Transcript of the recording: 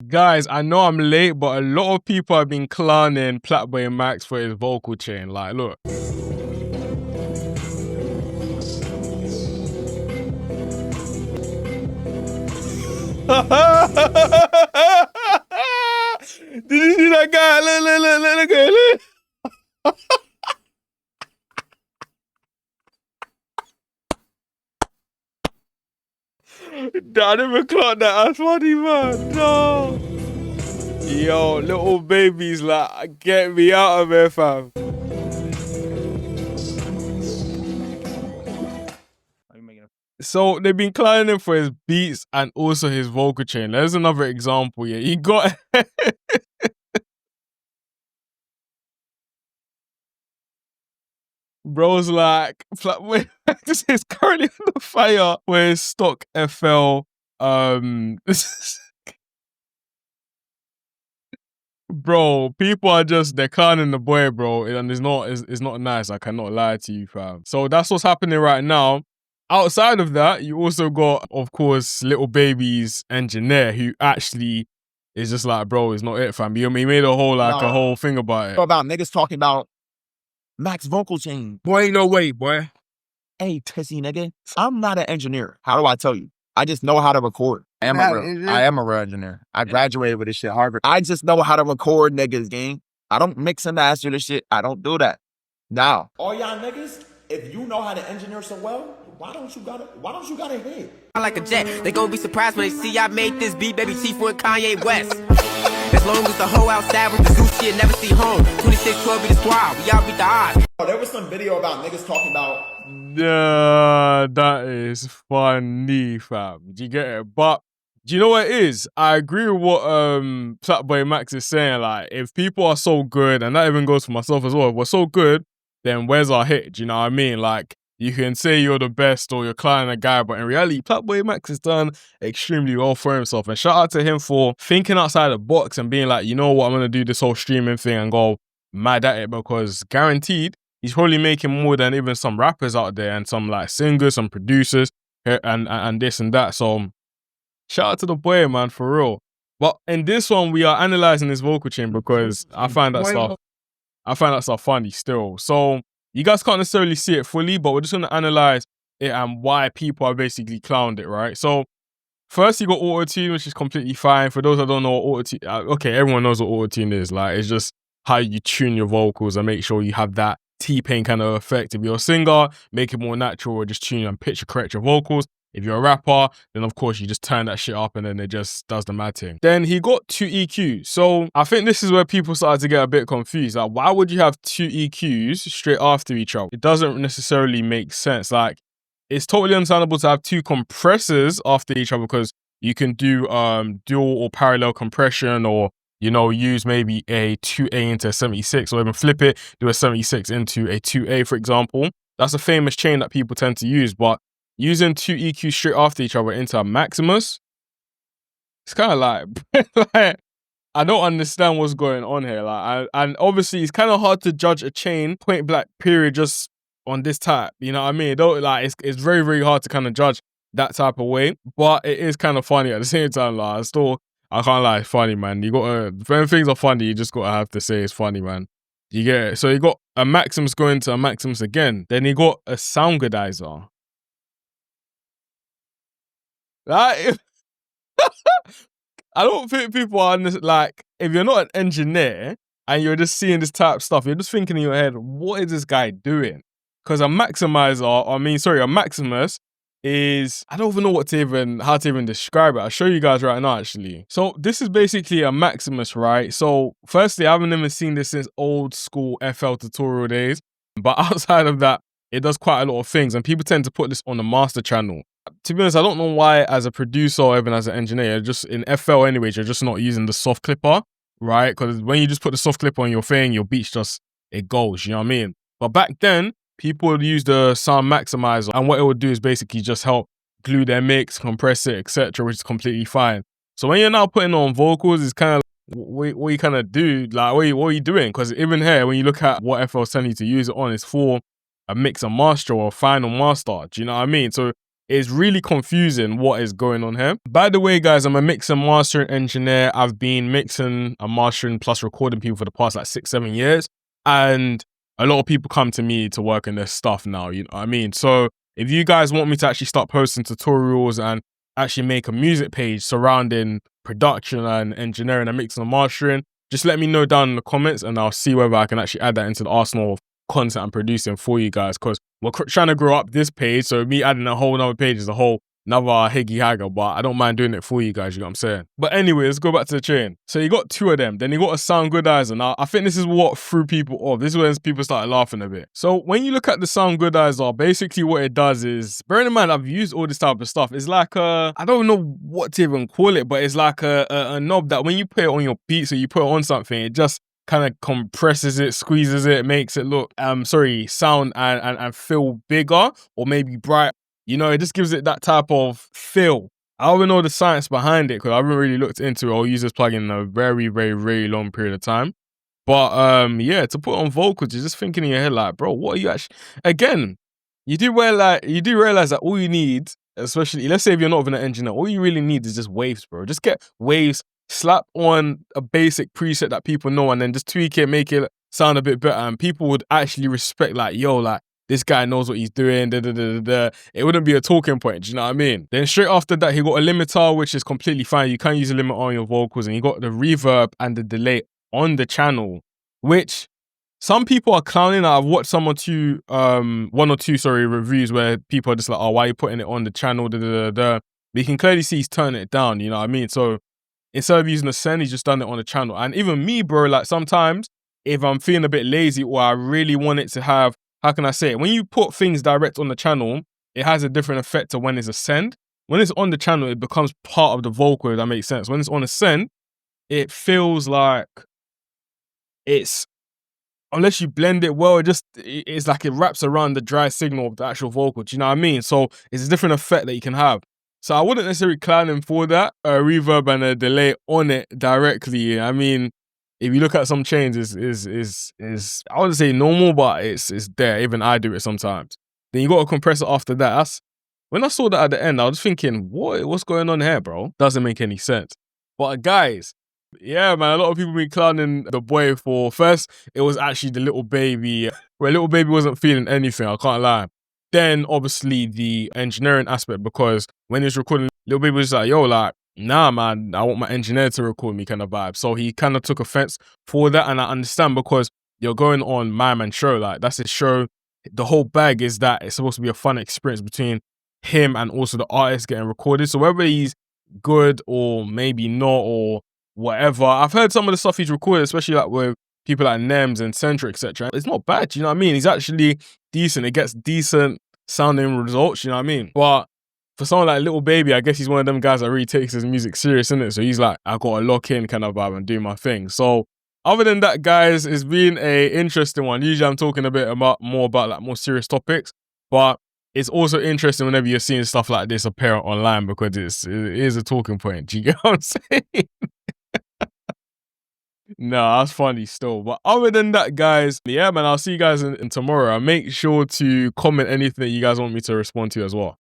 Guys, I know I'm late, but a lot of people have been clowning PlaqueBoyMax for his vocal chain. Like, look. Did you see that guy? Look. I never clocked that. That's funny, man. No. Yo, little babies, like, get me out of here, fam. So they've been clowning him for his beats and also his vocal chain. There's another example. Yeah, he got. Bro's like, this is currently on the fire with stock FL. Bro, people are just declining the boy, bro, and it's not nice. I cannot lie to you, fam. So that's what's happening right now. Outside of that, you also got, of course, Little Baby's engineer, who actually is just like, bro, it's not it, fam. He made a whole thing about it. About niggas talking about Max vocal chain. Boy, ain't no way, boy. Hey, pissy nigga, I'm not an engineer. How do I tell you? I just know how to record. I am a real engineer. I graduated with this shit, Harvard. I just know how to record niggas, gang. I don't mix and master this shit. I don't do that. Now, all y'all niggas, if you know how to engineer so well, why don't you got a hit? I like a jet. They gon' be surprised when they see I made this beat, baby Chief with Kanye West. As long as the hoe outside with the zoo shit never see home. 2612 be the squad. We all beat the odds. Oh, there was some video about niggas talking about. That is funny, fam. Do you get it? But do you know what it is? I agree with what PlaqueBoyMax is saying. Like, if people are so good, and that even goes for myself as well, if we're so good, then where's our hit? Do you know what I mean? Like, you can say you're the best or you're climbing a guy, but in reality, PlaqueBoyMax has done extremely well for himself. And shout out to him for thinking outside the box and being like, you know what, I'm gonna do this whole streaming thing and go mad at it, because guaranteed he's probably making more than even some rappers out there and some like singers, some producers, and this and that. So shout out to the boy, man, for real. But in this one, we are analyzing his vocal chain because I find that stuff funny still. So you guys can't necessarily see it fully, but we're just gonna analyze it and why people are basically clowned it, right? So first, you got auto-tune, which is completely fine. For those that don't know what auto-tune, okay, everyone knows what auto-tune is. Like, it's just how you tune your vocals and make sure you have that T-Pain kind of effect. If you're a singer, make it more natural, or just tune and pitch correct your vocals. If you're a rapper, then of course you just turn that shit up and then it just does the mad thing. Then he got 2 EQs. So I think this is where people started to get a bit confused. Like, why would you have 2 EQs straight after each other? It doesn't necessarily make sense. Like, it's totally understandable to have 2 compressors after each other because you can do dual or parallel compression, or, you know, use maybe a 2A into a 76, or even flip it, do a 76 into a 2A, for example. That's a famous chain that people tend to use, but using 2 EQs straight after each other into a Maximus, it's kind of like, I don't understand what's going on here. Like, and obviously it's kind of hard to judge a chain point blank period just on this type. You know what I mean? Don't, like, it's very, very hard to kind of judge that type of way, but it is kind of funny at the same time. Like, I can't lie, it's funny, man. You gotta, when things are funny, you just gotta have to say it's funny, man. You get it? So you got a Maximus going to a Maximus again. Then you got a Soundgoodizer. Like, I don't think people are like, if you're not an engineer and you're just seeing this type of stuff, you're just thinking in your head, what is this guy doing? Because a Maximus is, I don't even know how to even describe it. I'll show you guys right now, actually. So this is basically a Maximus, right? So firstly, I haven't even seen this since old school FL tutorial days, but outside of that, it does quite a lot of things, and people tend to put this on the master channel. To be honest, I don't know why, as a producer or even as an engineer, just in FL anyways, you're just not using the soft clipper, right? Because when you just put the soft clipper on your thing, your beats just, it goes, you know what I mean? But back then, people would use the sound maximizer, and what it would do is basically just help glue their mix, compress it, etc., which is completely fine. So when you're now putting on vocals, it's kind of like, what you kind of do, like, what are you doing? Because even here, when you look at what FL is telling you to use it on, it's for a mix and master or a final master. Do you know what I mean? So it's really confusing what is going on here. By the way, guys, I'm a mix and mastering engineer. I've been mixing and mastering plus recording people for the past like 6-7 years. And a lot of people come to me to work on their stuff now, you know what I mean? So if you guys want me to actually start posting tutorials and actually make a music page surrounding production and engineering and mixing and mastering, just let me know down in the comments and I'll see whether I can actually add that into the arsenal of content I'm producing for you guys, because we're trying to grow up this page, so me adding a whole another page is a whole another higgy hagger, but I don't mind doing it for you guys, you know what I'm saying? But anyway, let's go back to the chain. So you got 2 of them, then you got a sound goodizer. Now, I think this is what threw people off. This is when people started laughing a bit. So when you look at the sound goodizer, basically what it does is, bearing in mind I've used all this type of stuff, it's like I don't know what to even call it, but it's like a knob that when you put it on your beats or you put it on something, it just kind of compresses it, squeezes it, makes it look, sound and feel bigger or maybe bright. You know, it just gives it that type of feel. I don't know the science behind it because I haven't really looked into it or used this plugin in a very, very, very long period of time. But yeah, to put on vocals, you're just thinking in your head like, bro, what are you actually? Again, you do realize that all you need, especially let's say if you're not even an engineer, all you really need is just waves, bro. Just get waves, slap on a basic preset that people know, and then just tweak it, make it sound a bit better, and people would actually respect like, yo, like, this guy knows what he's doing, It wouldn't be a talking point, do you know what I mean? Then straight after that, he got a limiter, which is completely fine. You can use a limiter on your vocals, and you got the reverb and the delay on the channel, which some people are clowning. I've watched one or two reviews where people are just like, oh, why are you putting it on the channel, But you can clearly see he's turning it down, you know what I mean? So instead of using a send, he's just done it on the channel. And even me, bro, like sometimes if I'm feeling a bit lazy or I really want it to have, how can I say it? When you put things direct on the channel, it has a different effect to when it's a send. When it's on the channel, it becomes part of the vocal, if that makes sense. When it's on a send, it feels like it's, unless you blend it well, it's like it wraps around the dry signal of the actual vocal. Do you know what I mean? So it's a different effect that you can have. So I wouldn't necessarily clown him for that, a reverb and a delay on it directly. I mean, if you look at some chains, is I wouldn't say normal, but it's there. Even I do it sometimes. Then you got a compressor after that. When I saw that at the end, I was thinking, what's going on here, bro? Doesn't make any sense. But guys, yeah, man, a lot of people been clowning the boy for, first, it was actually the little baby, where little baby wasn't feeling anything, I can't lie. Then obviously the engineering aspect, because when he was recording, little baby was like, yo, like, nah, man, I want my engineer to record me kind of vibe. So he kind of took offense for that, and I understand because you're going on My Man Show, like that's his show. The whole bag is that it's supposed to be a fun experience between him and also the artist getting recorded. So whether he's good or maybe not or whatever, I've heard some of the stuff he's recorded, especially like with people like Nems and Centra, etc. It's not bad, you know what I mean? He's actually decent. It gets decent sounding results, you know what I mean? But for someone like Little Baby, I guess he's one of them guys that really takes his music serious, innit? So he's like, I got to lock in kind of vibe and do my thing. So other than that, guys, it's been a interesting one. Usually I'm talking a bit more about like more serious topics, but it's also interesting whenever you're seeing stuff like this appear online because it is a talking point. Do you get what I'm saying? No, that's funny still. But other than that, guys, yeah, man, I'll see you guys in tomorrow. Make sure to comment anything that you guys want me to respond to as well.